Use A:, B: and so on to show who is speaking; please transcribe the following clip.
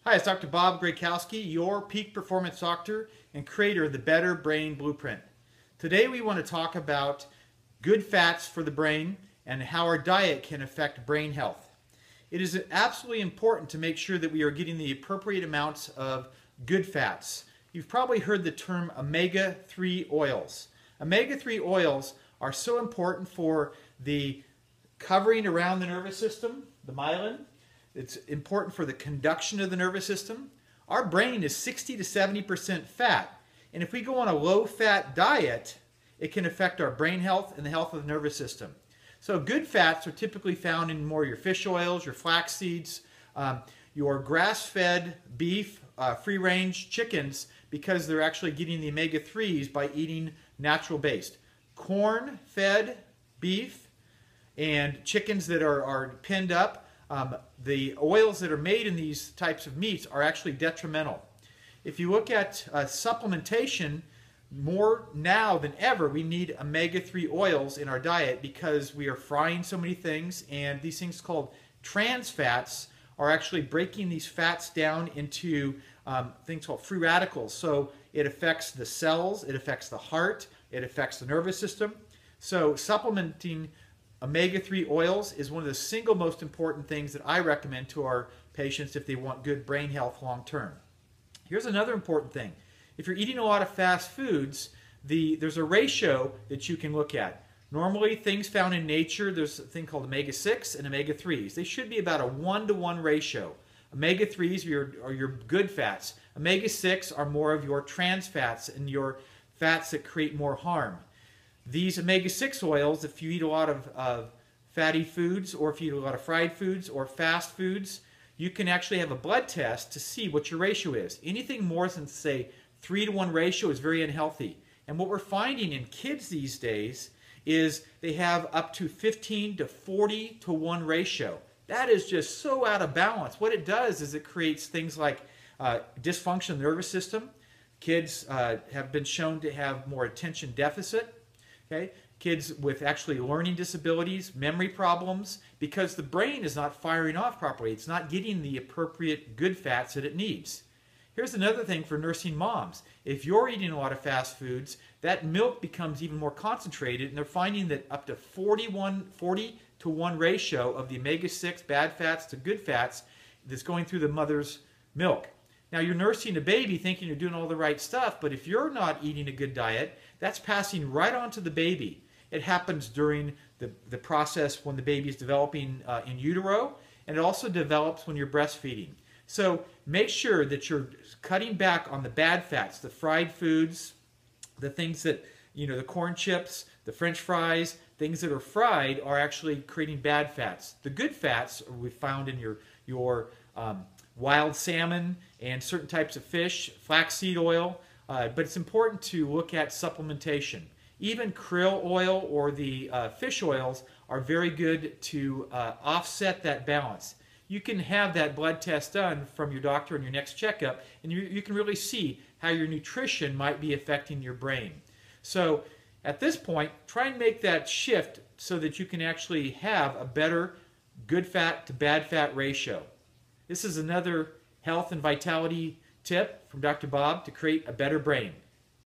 A: Hi, it's Dr. Bob Graykowski, your peak performance doctor and creator of the Better Brain Blueprint. Today we want to talk about good fats for the brain and how our diet can affect brain health. It is absolutely important to make sure that we are getting the appropriate amounts of good fats. You've probably heard the term omega-3 oils. Omega-3 oils are so important for the covering around the nervous system, the myelin. It's important for the conduction of the nervous system. Our brain is 60 to 70% fat, and if we go on a low-fat diet, it can affect our brain health and the health of the nervous system. So good fats are typically found in more your fish oils, your flax seeds, your grass-fed beef, free-range chickens, because they're actually getting the omega-3s by eating natural-based. Corn-fed beef and chickens that are pinned up, the oils that are made in these types of meats are actually detrimental. If you look at supplementation, more now than ever, we need omega-3 oils in our diet because we are frying so many things, and these things called trans fats are actually breaking these fats down into things called free radicals. So it affects the cells, it affects the heart, it affects the nervous system. So supplementing omega-3 oils is one of the single most important things that I recommend to our patients if they want good brain health long term. Here's another important thing. If you're eating a lot of fast foods, there's a ratio that you can look at. Normally, things found in nature, there's a thing called omega-6 and omega-3s. They should be about a 1-to-1 ratio. Omega-3s are your good fats. Omega-6 are more of your trans fats and your fats that create more harm. These omega-6 oils, if you eat a lot of fatty foods, or if you eat a lot of fried foods or fast foods, you can actually have a blood test to see what your ratio is. Anything more than, say, 3-to-1 ratio is very unhealthy. And what we're finding in kids these days is they have up to 15 to 40-to-1 ratio. That is just so out of balance. What it does is it creates things like dysfunction of the nervous system. Kids have been shown to have more attention deficit. Okay? Kids with actually learning disabilities, memory problems, because the brain is not firing off properly. It's not getting the appropriate good fats that it needs. Here's another thing for nursing moms. If you're eating a lot of fast foods, that milk becomes even more concentrated, and they're finding that up to 40-to-1 ratio of the omega-6 bad fats to good fats that's going through the mother's milk. Now, you're nursing a baby thinking you're doing all the right stuff, but if you're not eating a good diet, that's passing right on to the baby. It happens during the process when the baby is developing in utero, and it also develops when you're breastfeeding. So make sure that you're cutting back on the bad fats, the fried foods, the things that, the corn chips, the French fries, things that are fried are actually creating bad fats. The good fats we found in your wild salmon and certain types of fish, flaxseed oil, but it's important to look at supplementation. Even krill oil or the fish oils are very good to offset that balance. You can have that blood test done from your doctor in your next checkup, and you can really see how your nutrition might be affecting your brain. So at this point, try and make that shift so that you can actually have a better good fat to bad fat ratio. This is another health and vitality tip from Dr. Bob to create a better brain.